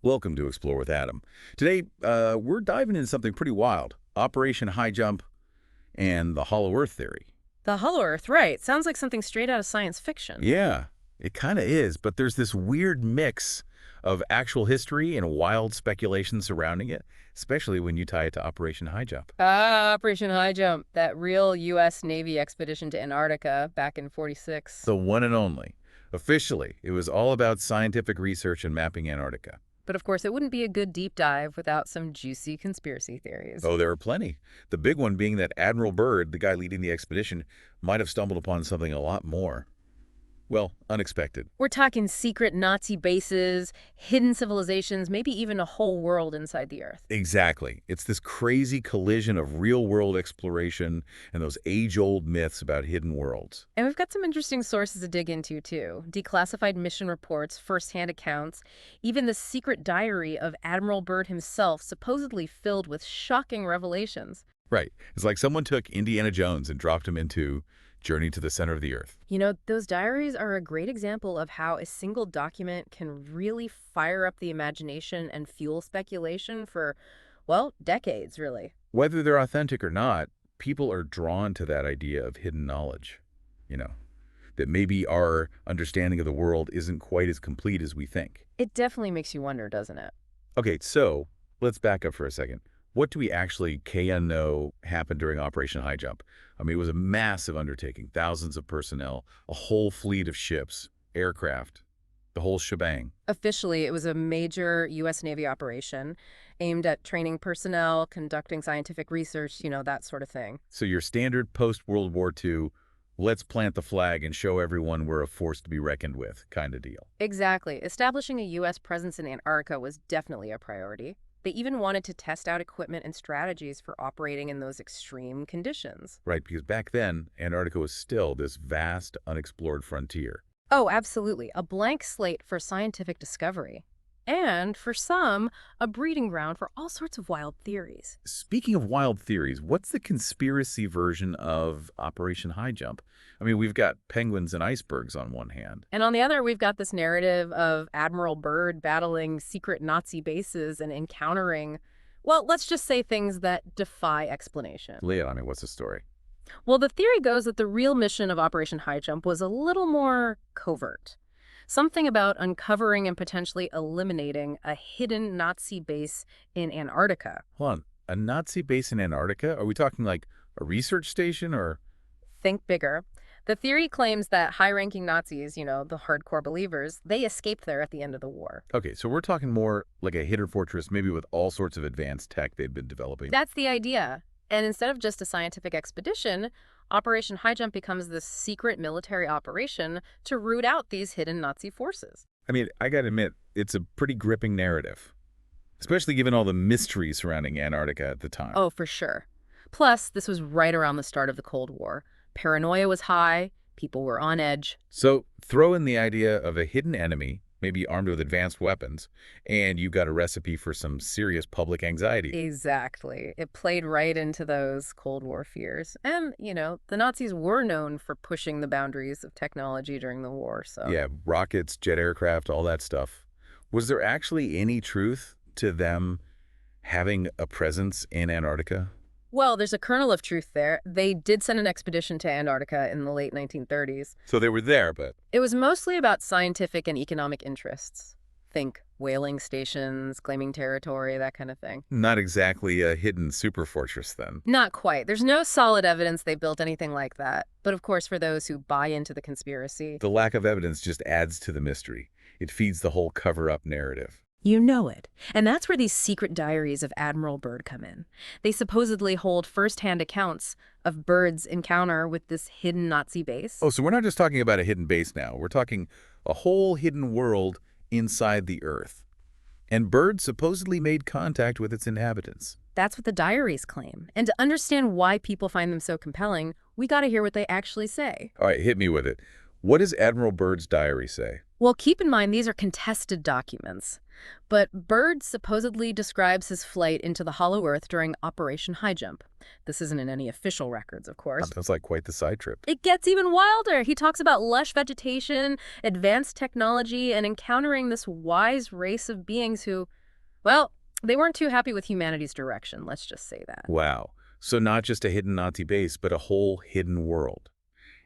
Welcome to Explore with Adam. Today, we're diving into something pretty wild. Operation Highjump and the Hollow Earth theory. The Hollow Earth, right. Sounds like something straight out of science fiction. Yeah, it kind of is, but there's this weird mix of actual history and wild speculation surrounding it, especially when you tie it to Operation Highjump. Operation Highjump, that real U.S. Navy expedition to Antarctica back in '46. The one and only. Officially, it was all about scientific research and mapping Antarctica. But of course, it wouldn't be a good deep dive without some juicy conspiracy theories. Oh, there are plenty. The big one being that Admiral Byrd, the guy leading the expedition, might have stumbled upon something a lot more, well, unexpected. We're talking secret Nazi bases, hidden civilizations, maybe even a whole world inside the Earth. Exactly. It's this crazy collision of real-world exploration and those age-old myths about hidden worlds. And we've got some interesting sources to dig into, too. Declassified mission reports, first-hand accounts, even the secret diary of Admiral Byrd himself, supposedly filled with shocking revelations. Right. It's like someone took Indiana Jones and dropped him into Journey to the Center of the Earth. You know, those diaries are a great example of how a single document can really fire up the imagination and fuel speculation for, well, decades, really. Whether they're authentic or not, people are drawn to that idea of hidden knowledge, you know, that maybe our understanding of the world isn't quite as complete as we think. It definitely makes you wonder, doesn't it? Okay, so let's back up for a second. What do we actually know happened during Operation Highjump? I mean, it was a massive undertaking, thousands of personnel, a whole fleet of ships, aircraft, the whole shebang. Officially, it was a major U.S. Navy operation aimed at training personnel, conducting scientific research, that sort of thing. So your standard post-World War II, let's plant the flag and show everyone we're a force to be reckoned with kind of deal. Exactly. Establishing a U.S. presence in Antarctica was definitely a priority. They even wanted to test out equipment and strategies for operating in those extreme conditions. Right, because back then, Antarctica was still this vast, unexplored frontier. Oh, absolutely. A blank slate for scientific discovery. And, for some, a breeding ground for all sorts of wild theories. Speaking of wild theories, what's the conspiracy version of Operation Highjump? I mean, we've got penguins and icebergs on one hand. And on the other, we've got this narrative of Admiral Byrd battling secret Nazi bases and encountering, well, let's just say things that defy explanation. Lay it on me, what's the story? Well, the theory goes that the real mission of Operation Highjump was a little more covert. Something about uncovering and potentially eliminating a hidden Nazi base in Antarctica. Hold on, a Nazi base in Antarctica? Are we talking like a research station or? Think bigger. The theory claims that high-ranking Nazis, the hardcore believers, they escaped there at the end of the war. Okay, so we're talking more like a hidden fortress, maybe with all sorts of advanced tech they'd been developing. That's the idea. And instead of just a scientific expedition, Operation Highjump becomes this secret military operation to root out these hidden Nazi forces. I mean, I gotta admit, it's a pretty gripping narrative, especially given all the mystery surrounding Antarctica at the time. Oh, for sure. Plus, this was right around the start of the Cold War. Paranoia was high, people were on edge. So throw in the idea of a hidden enemy, maybe armed with advanced weapons, and you've got a recipe for some serious public anxiety. Exactly. It played right into those Cold War fears. And, the Nazis were known for pushing the boundaries of technology during the war, so... Yeah, rockets, jet aircraft, all that stuff. Was there actually any truth to them having a presence in Antarctica? Well, there's a kernel of truth there. They did send an expedition to Antarctica in the late 1930s. So they were there, but... It was mostly about scientific and economic interests. Think whaling stations, claiming territory, that kind of thing. Not exactly a hidden superfortress, then. Not quite. There's no solid evidence they built anything like that. But of course, for those who buy into the conspiracy... The lack of evidence just adds to the mystery. It feeds the whole cover-up narrative. You know it. And that's where these secret diaries of Admiral Byrd come in. They supposedly hold first-hand accounts of Byrd's encounter with this hidden Nazi base. Oh, so we're not just talking about a hidden base now. We're talking a whole hidden world inside the Earth. And Byrd supposedly made contact with its inhabitants. That's what the diaries claim. And to understand why people find them so compelling, we gotta hear what they actually say. All right, hit me with it. What does Admiral Byrd's diary say? Well, keep in mind these are contested documents. But Byrd supposedly describes his flight into the Hollow Earth during Operation Highjump. This isn't in any official records, of course. Sounds like quite the side trip. It gets even wilder. He talks about lush vegetation, advanced technology, and encountering this wise race of beings who, well, they weren't too happy with humanity's direction, let's just say that. Wow. So not just a hidden Nazi base, but a whole hidden world.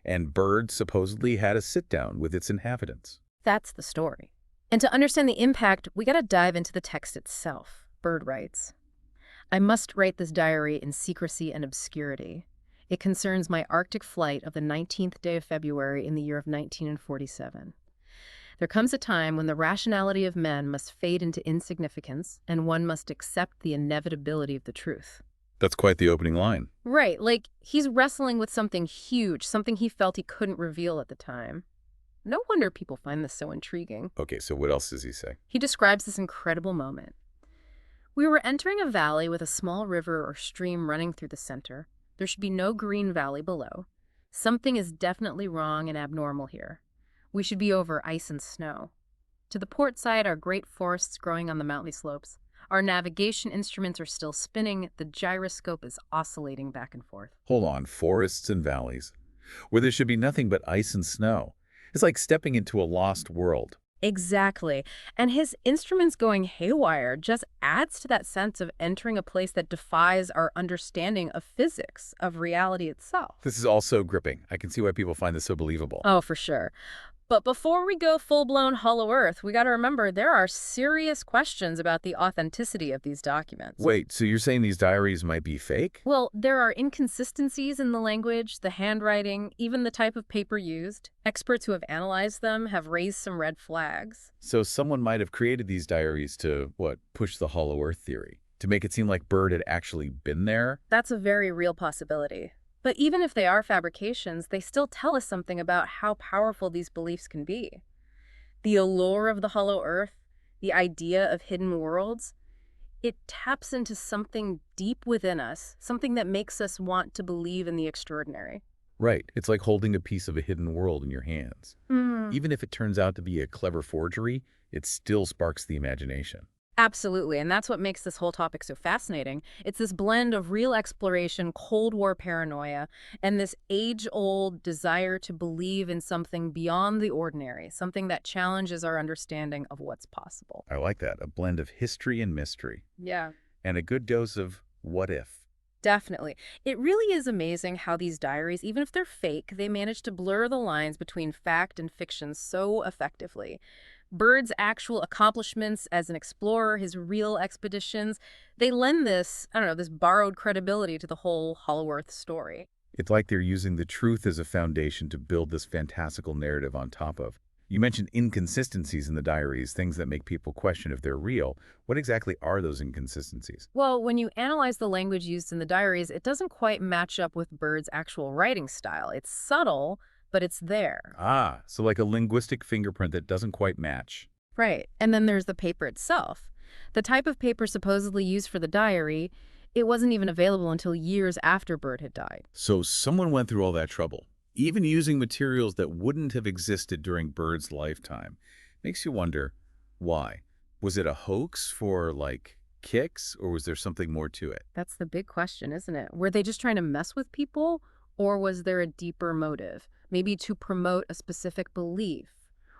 And Byrd supposedly had a sit-down with its inhabitants. That's the story. And to understand the impact, we gotta dive into the text itself. Byrd writes, "I must write this diary in secrecy and obscurity. It concerns my Arctic flight of the 19th day of February in the year of 1947. There comes a time when the rationality of men must fade into insignificance, and one must accept the inevitability of the truth." That's quite the opening line. Right, like he's wrestling with something huge, something he felt he couldn't reveal at the time. No wonder people find this so intriguing. Okay, so what else does he say? He describes this incredible moment. "We were entering a valley with a small river or stream running through the center. There should be no green valley below. Something is definitely wrong and abnormal here. We should be over ice and snow. To the port side are great forests growing on the mountainy slopes. Our navigation instruments are still spinning. The gyroscope is oscillating back and forth." Hold on, forests and valleys, where there should be nothing but ice and snow. It's like stepping into a lost world. Exactly. And his instruments going haywire just adds to that sense of entering a place that defies our understanding of physics, of reality itself. This is all so gripping. I can see why people find this so believable. Oh, for sure. But before we go full-blown Hollow Earth, we got to remember there are serious questions about the authenticity of these documents. Wait, so you're saying these diaries might be fake? Well, there are inconsistencies in the language, the handwriting, even the type of paper used. Experts who have analyzed them have raised some red flags. So someone might have created these diaries to, what, push the Hollow Earth theory? To make it seem like Byrd had actually been there? That's a very real possibility. But even if they are fabrications, they still tell us something about how powerful these beliefs can be. The allure of the Hollow Earth, the idea of hidden worlds, it taps into something deep within us, something that makes us want to believe in the extraordinary. Right. It's like holding a piece of a hidden world in your hands. Even if it turns out to be a clever forgery, it still sparks the imagination. Absolutely, and that's what makes this whole topic so fascinating. It's this blend of real exploration, Cold War paranoia, and this age-old desire to believe in something beyond the ordinary, something that challenges our understanding of what's possible. I like that. A blend of history and mystery. Yeah. And a good dose of what if. Definitely. It really is amazing how these diaries, even if they're fake, they manage to blur the lines between fact and fiction so effectively. Byrd's actual accomplishments as an explorer, his real expeditions, they lend this, I don't know, this borrowed credibility to the whole Hollow Earth story. It's like they're using the truth as a foundation to build this fantastical narrative on top of. You mentioned inconsistencies in the diaries, things that make people question if they're real. What exactly are those inconsistencies? Well, when you analyze the language used in the diaries, it doesn't quite match up with Byrd's actual writing style. It's subtle, but it's there. Ah, so like a linguistic fingerprint that doesn't quite match. Right. And then there's the paper itself. The type of paper supposedly used for the diary, it wasn't even available until years after Byrd had died. So someone went through all that trouble, even using materials that wouldn't have existed during Byrd's lifetime. Makes you wonder, why? Was it a hoax for, like, kicks, or was there something more to it? That's the big question, isn't it? Were they just trying to mess with people, or was there a deeper motive? Maybe to promote a specific belief,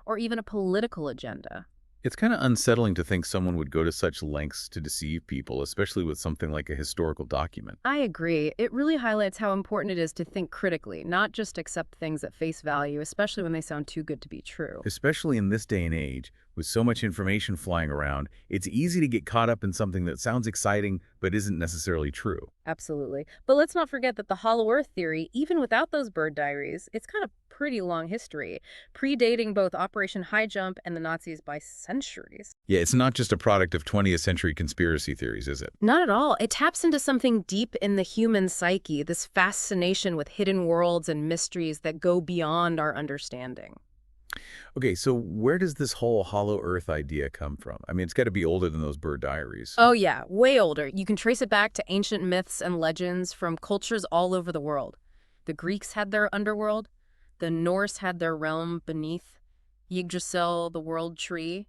or even a political agenda. It's kind of unsettling to think someone would go to such lengths to deceive people, especially with something like a historical document. I agree. It really highlights how important it is to think critically, not just accept things at face value, especially when they sound too good to be true. Especially in this day and age, with so much information flying around, it's easy to get caught up in something that sounds exciting but isn't necessarily true. Absolutely. But let's not forget that the Hollow Earth theory, even without those Byrd diaries, it's got a pretty long history, predating both Operation Highjump and the Nazis by centuries. Yeah, it's not just a product of 20th century conspiracy theories, is it? Not at all. It taps into something deep in the human psyche, this fascination with hidden worlds and mysteries that go beyond our understanding. Okay, so where does this whole Hollow Earth idea come from? I mean, it's got to be older than those Byrd diaries. Oh yeah, way older. You can trace it back to ancient myths and legends from cultures all over the world. The Greeks had their underworld. The Norse had their realm beneath. Yggdrasil, the world tree.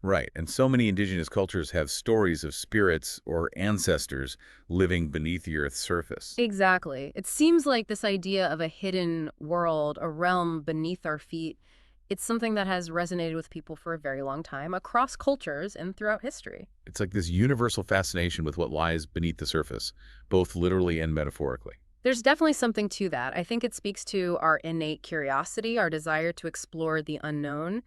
Right, and so many indigenous cultures have stories of spirits or ancestors living beneath the Earth's surface. Exactly. It seems like this idea of a hidden world, a realm beneath our feet, it's something that has resonated with people for a very long time across cultures and throughout history. It's like this universal fascination with what lies beneath the surface, both literally and metaphorically. There's definitely something to that. I think it speaks to our innate curiosity, our desire to explore the unknown,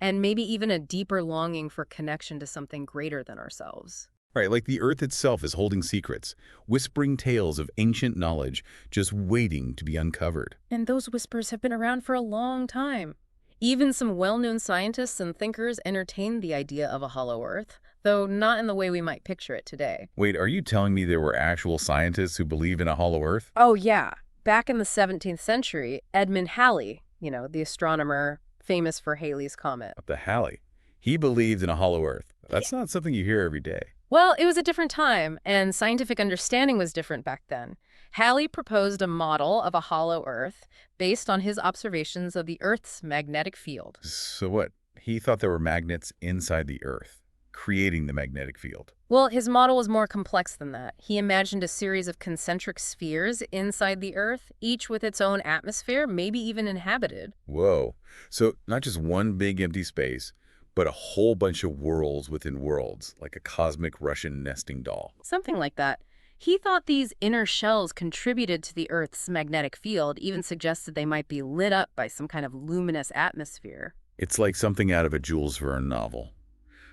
and maybe even a deeper longing for connection to something greater than ourselves. Right, like the Earth itself is holding secrets, whispering tales of ancient knowledge just waiting to be uncovered. And those whispers have been around for a long time. Even some well-known scientists and thinkers entertained the idea of a hollow Earth, though not in the way we might picture it today. Wait, are you telling me there were actual scientists who believe in a hollow Earth? Oh, yeah. Back in the 17th century, Edmund Halley, the astronomer famous for Halley's Comet. The Halley. He believed in a hollow Earth. That's not something you hear every day. Well, it was a different time, and scientific understanding was different back then. Halley proposed a model of a hollow Earth based on his observations of the Earth's magnetic field. So what? He thought there were magnets inside the Earth, creating the magnetic field. Well, his model was more complex than that. He imagined a series of concentric spheres inside the Earth, each with its own atmosphere, maybe even inhabited. Whoa. So not just one big empty space, but a whole bunch of worlds within worlds, like a cosmic Russian nesting doll. Something like that. He thought these inner shells contributed to the Earth's magnetic field, even suggested they might be lit up by some kind of luminous atmosphere. It's like something out of a Jules Verne novel.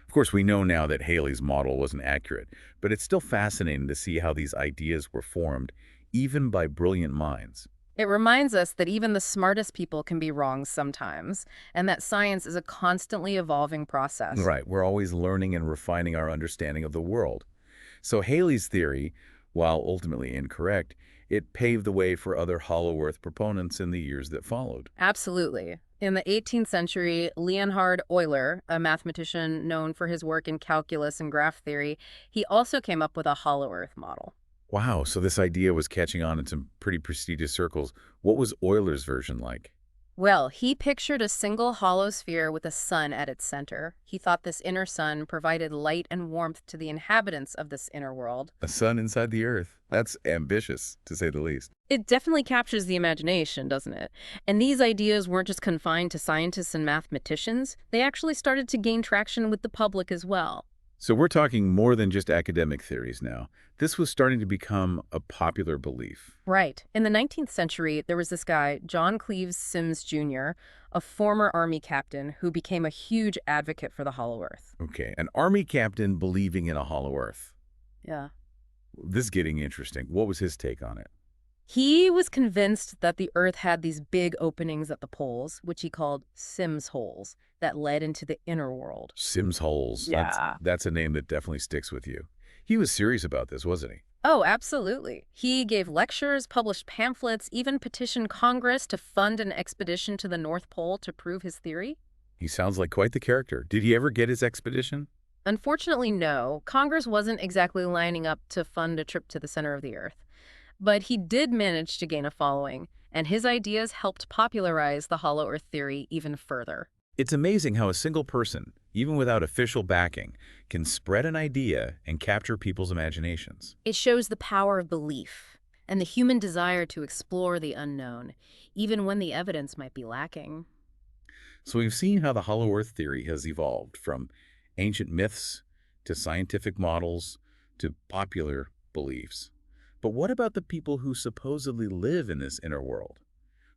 Of course, we know now that Halley's model wasn't accurate, but it's still fascinating to see how these ideas were formed, even by brilliant minds. It reminds us that even the smartest people can be wrong sometimes, and that science is a constantly evolving process. Right, we're always learning and refining our understanding of the world. So Halley's theory, while ultimately incorrect, it paved the way for other hollow Earth proponents in the years that followed. Absolutely. In the 18th century, Leonhard Euler, a mathematician known for his work in calculus and graph theory, he also came up with a hollow Earth model. Wow, so this idea was catching on in some pretty prestigious circles. What was Euler's version like? Well, he pictured a single hollow sphere with a sun at its center. He thought this inner sun provided light and warmth to the inhabitants of this inner world. A sun inside the Earth. That's ambitious, to say the least. It definitely captures the imagination, doesn't it? And these ideas weren't just confined to scientists and mathematicians. They actually started to gain traction with the public as well. So we're talking more than just academic theories now. This was starting to become a popular belief. Right. In the 19th century, there was this guy, John Cleves Symmes Jr., a former Army captain who became a huge advocate for the hollow Earth. Okay, an Army captain believing in a hollow Earth. Yeah. This is getting interesting. What was his take on it? He was convinced that the Earth had these big openings at the poles, which he called Symmes holes, that led into the inner world. Symmes holes. Yeah. That's a name that definitely sticks with you. He was serious about this, wasn't he? Oh, absolutely. He gave lectures, published pamphlets, even petitioned Congress to fund an expedition to the North Pole to prove his theory. He sounds like quite the character. Did he ever get his expedition? Unfortunately, no. Congress wasn't exactly lining up to fund a trip to the center of the Earth. But he did manage to gain a following, and his ideas helped popularize the hollow Earth theory even further. It's amazing how a single person, even without official backing, can spread an idea and capture people's imaginations. It shows the power of belief and the human desire to explore the unknown, even when the evidence might be lacking. So we've seen how the hollow Earth theory has evolved from ancient myths to scientific models to popular beliefs. But what about the people who supposedly live in this inner world?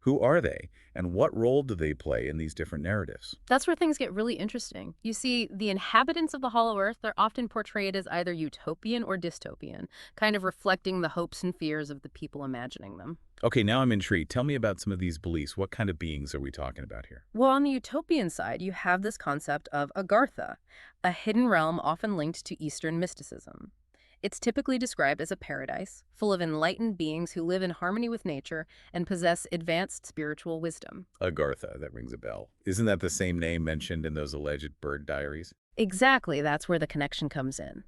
Who are they, and what role do they play in these different narratives? That's where things get really interesting. You see, the inhabitants of the hollow Earth are often portrayed as either utopian or dystopian, kind of reflecting the hopes and fears of the people imagining them. Okay, now I'm intrigued. Tell me about some of these beliefs. What kind of beings are we talking about here? Well, on the utopian side, you have this concept of Agartha, a hidden realm often linked to Eastern mysticism. It's typically described as a paradise, full of enlightened beings who live in harmony with nature and possess advanced spiritual wisdom. Agartha, that rings a bell. Isn't that the same name mentioned in those alleged Byrd diaries? Exactly, that's where the connection comes in.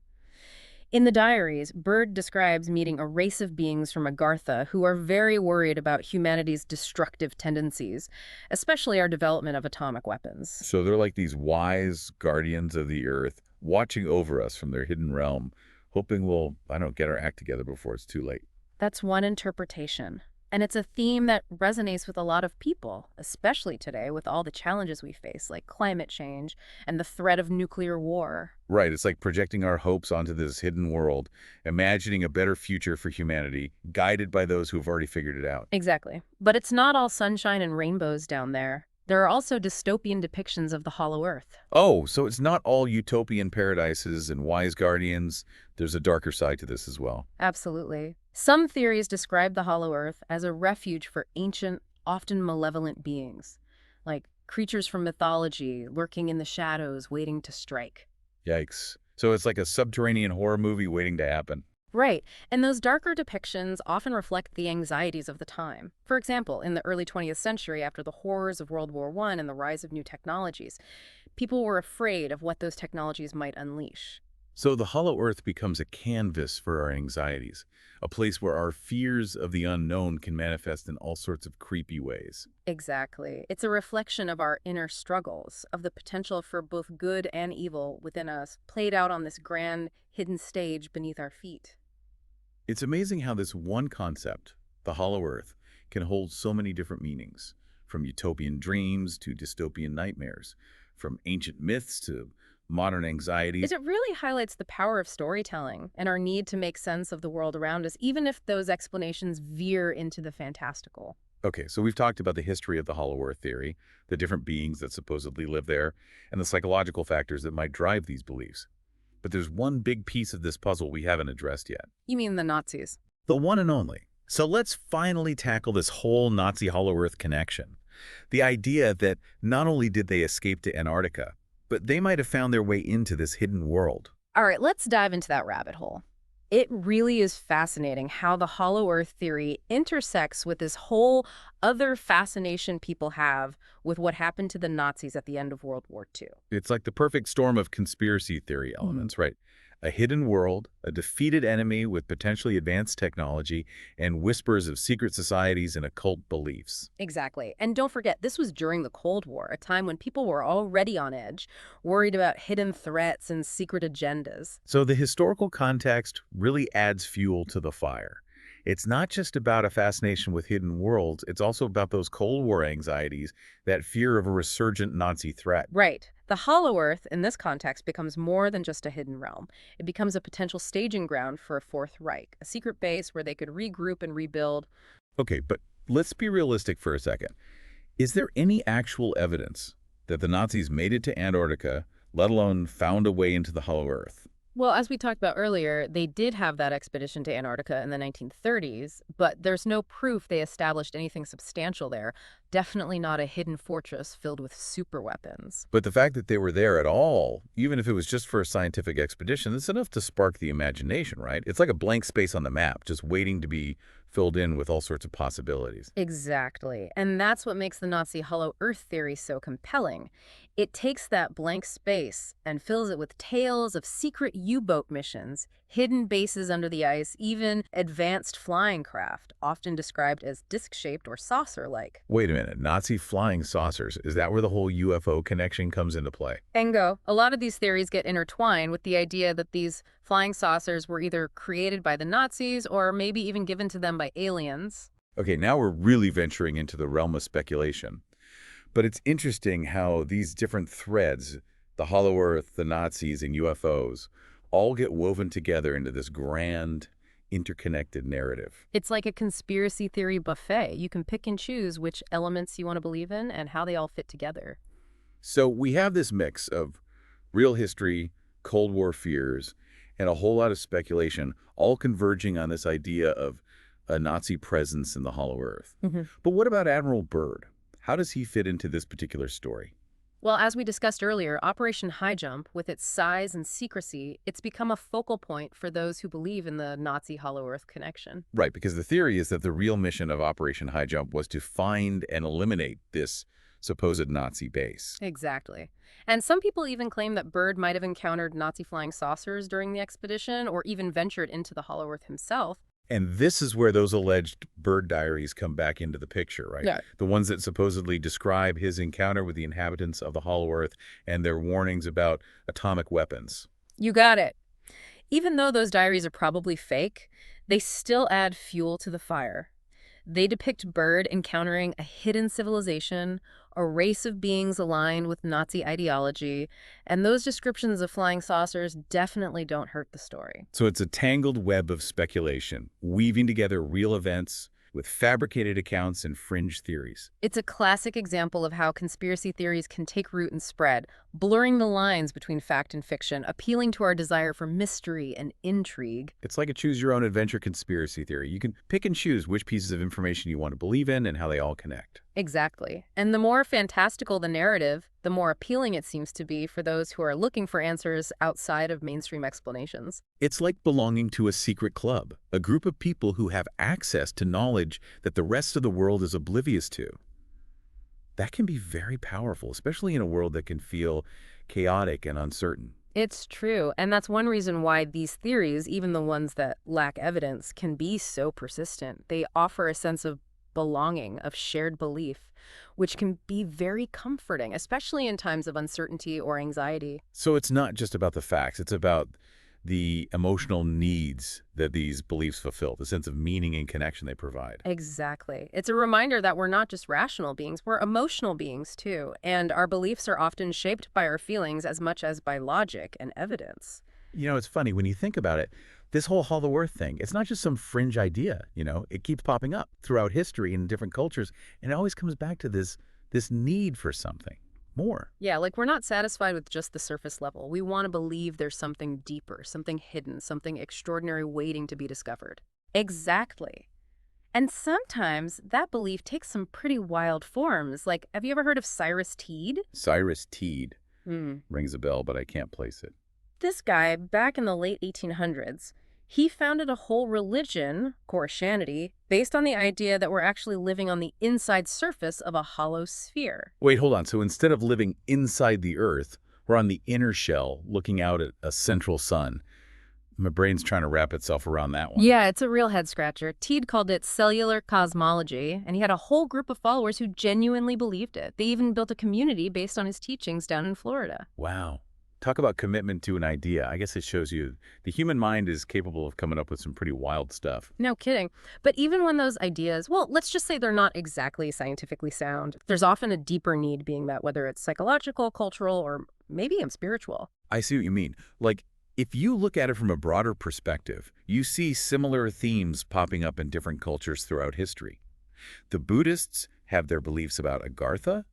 In the diaries, Byrd describes meeting a race of beings from Agartha who are very worried about humanity's destructive tendencies, especially our development of atomic weapons. So they're like these wise guardians of the Earth, watching over us from their hidden realm, hoping we'll, I don't know, get our act together before it's too late. That's one interpretation. And it's a theme that resonates with a lot of people, especially today with all the challenges we face, like climate change and the threat of nuclear war. Right, it's like projecting our hopes onto this hidden world, imagining a better future for humanity, guided by those who have already figured it out. Exactly. But it's not all sunshine and rainbows down there. There are also dystopian depictions of the Hollow Earth. Oh, so it's not all utopian paradises and wise guardians. There's a darker side to this as well. Absolutely. Some theories describe the Hollow Earth as a refuge for ancient, often malevolent beings, like creatures from mythology lurking in the shadows waiting to strike. Yikes. So it's like a subterranean horror movie waiting to happen. Right, and those darker depictions often reflect the anxieties of the time. For example, in the early 20th century, after the horrors of World War I and the rise of new technologies, people were afraid of what those technologies might unleash. So the Hollow Earth becomes a canvas for our anxieties, a place where our fears of the unknown can manifest in all sorts of creepy ways. Exactly. It's a reflection of our inner struggles, of the potential for both good and evil within us, played out on this grand, hidden stage beneath our feet. It's amazing how this one concept, the Hollow Earth, can hold so many different meanings, from utopian dreams to dystopian nightmares, from ancient myths to modern anxieties. It really highlights the power of storytelling and our need to make sense of the world around us, even if those explanations veer into the fantastical. Okay, so we've talked about the history of the Hollow Earth theory, the different beings that supposedly live there, and the psychological factors that might drive these beliefs. But there's one big piece of this puzzle we haven't addressed yet. You mean the Nazis? The one and only. So let's finally tackle this whole Nazi Hollow Earth connection. The idea that not only did they escape to Antarctica, but they might have found their way into this hidden world. All right, let's dive into that rabbit hole. It really is fascinating how the Hollow Earth theory intersects with this whole other fascination people have with what happened to the Nazis at the end of World War II. It's like the perfect storm of conspiracy theory elements, right? A hidden world, a defeated enemy with potentially advanced technology, and whispers of secret societies and occult beliefs. Exactly. And don't forget, this was during the Cold War, a time when people were already on edge, worried about hidden threats and secret agendas. So the historical context really adds fuel to the fire. It's not just about a fascination with hidden worlds, it's also about those Cold War anxieties, that fear of a resurgent Nazi threat. Right. The Hollow Earth, in this context, becomes more than just a hidden realm. It becomes a potential staging ground for a Fourth Reich, a secret base where they could regroup and rebuild. Okay, but let's be realistic for a second. Is there any actual evidence that the Nazis made it to Antarctica, let alone found a way into the Hollow Earth? Well, as we talked about earlier, they did have that expedition to Antarctica in the 1930s, but there's no proof they established anything substantial there. Definitely not a hidden fortress filled with superweapons. But the fact that they were there at all, even if it was just for a scientific expedition, that's enough to spark the imagination, right? It's like a blank space on the map, just waiting to be filled in with all sorts of possibilities. Exactly. And that's what makes the Nazi Hollow Earth theory so compelling. It takes that blank space and fills it with tales of secret U-boat missions, hidden bases under the ice, even advanced flying craft, often described as disc-shaped or saucer-like. Wait a minute, Nazi flying saucers, is that where the whole UFO connection comes into play? Bingo. A lot of these theories get intertwined with the idea that these flying saucers were either created by the Nazis or maybe even given to them by aliens. Okay, now we're really venturing into the realm of speculation. But it's interesting how these different threads, the Hollow Earth, the Nazis, and UFOs, all get woven together into this grand, interconnected narrative. It's like a conspiracy theory buffet. You can pick and choose which elements you want to believe in and how they all fit together. So we have this mix of real history, Cold War fears, and a whole lot of speculation, all converging on this idea of a Nazi presence in the Hollow Earth. But what about Admiral Byrd? How does he fit into this particular story? Well, as we discussed earlier, Operation Highjump, with its size and secrecy, it's become a focal point for those who believe in the Nazi Hollow Earth connection. Right, because the theory is that the real mission of Operation Highjump was to find and eliminate this supposed Nazi base. Exactly. And some people even claim that Byrd might have encountered Nazi flying saucers during the expedition or even ventured into the Hollow Earth himself. And this is where those alleged Byrd diaries come back into the picture, right? Yeah. The ones that supposedly describe his encounter with the inhabitants of the Hollow Earth and their warnings about atomic weapons. You got it. Even though those diaries are probably fake, they still add fuel to the fire. They depict Byrd encountering a hidden civilization, a race of beings aligned with Nazi ideology, and those descriptions of flying saucers definitely don't hurt the story. So it's a tangled web of speculation, weaving together real events with fabricated accounts and fringe theories. It's a classic example of how conspiracy theories can take root and spread, blurring the lines between fact and fiction, appealing to our desire for mystery and intrigue. It's like a choose-your-own-adventure conspiracy theory. You can pick and choose which pieces of information you want to believe in and how they all connect. Exactly. And the more fantastical the narrative, the more appealing it seems to be for those who are looking for answers outside of mainstream explanations. It's like belonging to a secret club, a group of people who have access to knowledge that the rest of the world is oblivious to. That can be very powerful, especially in a world that can feel chaotic and uncertain. It's true, and that's one reason why these theories, even the ones that lack evidence, can be so persistent. They offer a sense of belonging, of shared belief, which can be very comforting, especially in times of uncertainty or anxiety. So it's not just about the facts, it's about the emotional needs that these beliefs fulfill, the sense of meaning and connection they provide. Exactly. It's a reminder that we're not just rational beings, we're emotional beings too, and our beliefs are often shaped by our feelings as much as by logic and evidence. You know, it's funny, when you think about it, this whole Hollow Earth thing, it's not just some fringe idea, it keeps popping up throughout history in different cultures, and it always comes back to this need for something more. Yeah, like we're not satisfied with just the surface level. We want to believe there's something deeper, something hidden, something extraordinary waiting to be discovered. Exactly. And sometimes that belief takes some pretty wild forms. Like, have you ever heard of Cyrus Teed? Cyrus Teed Hmm. rings a bell, but I can't place it. This guy, back in the late 1800s, he founded a whole religion, Koreshanity, based on the idea that we're actually living on the inside surface of a hollow sphere. Wait, hold on. So instead of living inside the Earth, we're on the inner shell looking out at a central sun. My brain's trying to wrap itself around that one. Yeah, it's a real head-scratcher. Teed called it cellular cosmology, and he had a whole group of followers who genuinely believed it. They even built a community based on his teachings down in Florida. Wow. Talk about commitment to an idea. I guess it shows you the human mind is capable of coming up with some pretty wild stuff. No kidding. But even when those ideas, well, let's just say they're not exactly scientifically sound, there's often a deeper need being met, whether it's psychological, cultural, or maybe even spiritual. I see what you mean. Like, if you look at it from a broader perspective, you see similar themes popping up in different cultures throughout history. The Buddhists have their beliefs about Agartha,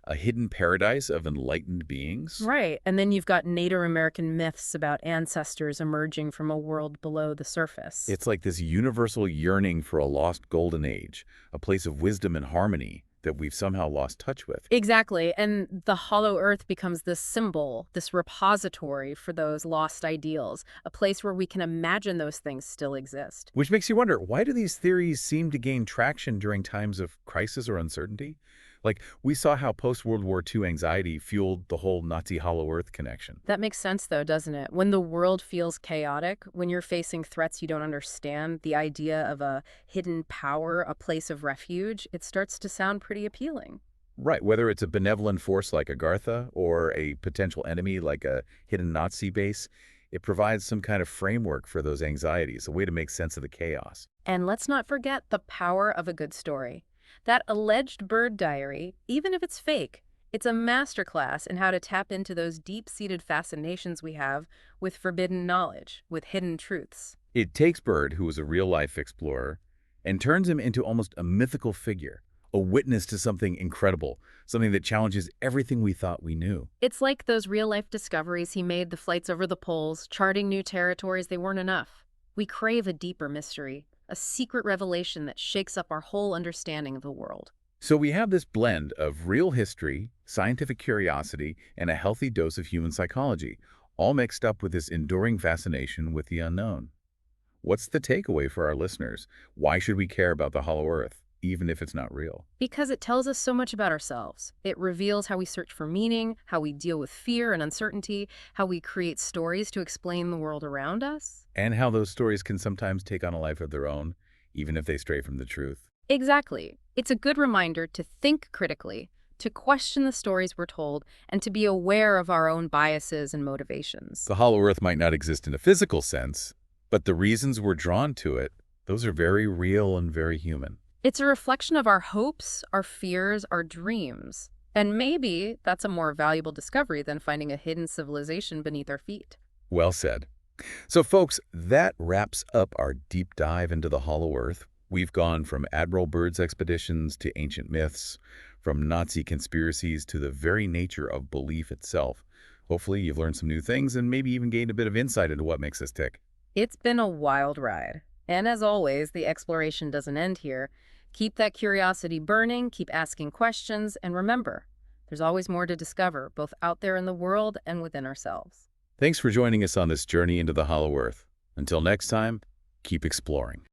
a hidden paradise of enlightened beings. Right. And then you've got Native American myths about ancestors emerging from a world below the surface. It's like this universal yearning for a lost golden age, a place of wisdom and harmony that we've somehow lost touch with. Exactly. And the Hollow Earth becomes this symbol, this repository for those lost ideals, a place where we can imagine those things still exist. Which makes you wonder, why do these theories seem to gain traction during times of crisis or uncertainty? Like, we saw how post-World War II anxiety fueled the whole Nazi Hollow Earth connection. That makes sense, though, doesn't it? When the world feels chaotic, when you're facing threats you don't understand, the idea of a hidden power, a place of refuge, it starts to sound pretty appealing. Right, whether it's a benevolent force like Agartha or a potential enemy like a hidden Nazi base, it provides some kind of framework for those anxieties, a way to make sense of the chaos. And let's not forget the power of a good story. That alleged Byrd diary, even if it's fake, it's a masterclass in how to tap into those deep-seated fascinations we have with forbidden knowledge, with hidden truths. It takes Byrd, who was a real-life explorer, and turns him into almost a mythical figure, a witness to something incredible, something that challenges everything we thought we knew. It's like those real-life discoveries he made, the flights over the poles, charting new territories. They weren't enough. We crave a deeper mystery, a secret revelation that shakes up our whole understanding of the world. So we have this blend of real history, scientific curiosity, and a healthy dose of human psychology, all mixed up with this enduring fascination with the unknown. What's the takeaway for our listeners? Why should we care about the Hollow Earth? even if it's not real. Because it tells us so much about ourselves. It reveals how we search for meaning, how we deal with fear and uncertainty, how we create stories to explain the world around us. And how those stories can sometimes take on a life of their own, even if they stray from the truth. Exactly. It's a good reminder to think critically, to question the stories we're told, and to be aware of our own biases and motivations. The Hollow Earth might not exist in a physical sense, but the reasons we're drawn to it, those are very real and very human. It's a reflection of our hopes, our fears, our dreams. And maybe that's a more valuable discovery than finding a hidden civilization beneath our feet. Well said. So folks, that wraps up our deep dive into the Hollow Earth. We've gone from Admiral Byrd's expeditions to ancient myths, from Nazi conspiracies to the very nature of belief itself. Hopefully you've learned some new things and maybe even gained a bit of insight into what makes us tick. It's been a wild ride. And as always, the exploration doesn't end here. Keep that curiosity burning, keep asking questions, and remember, there's always more to discover, both out there in the world and within ourselves. Thanks for joining us on this journey into the Hollow Earth. Until next time, keep exploring.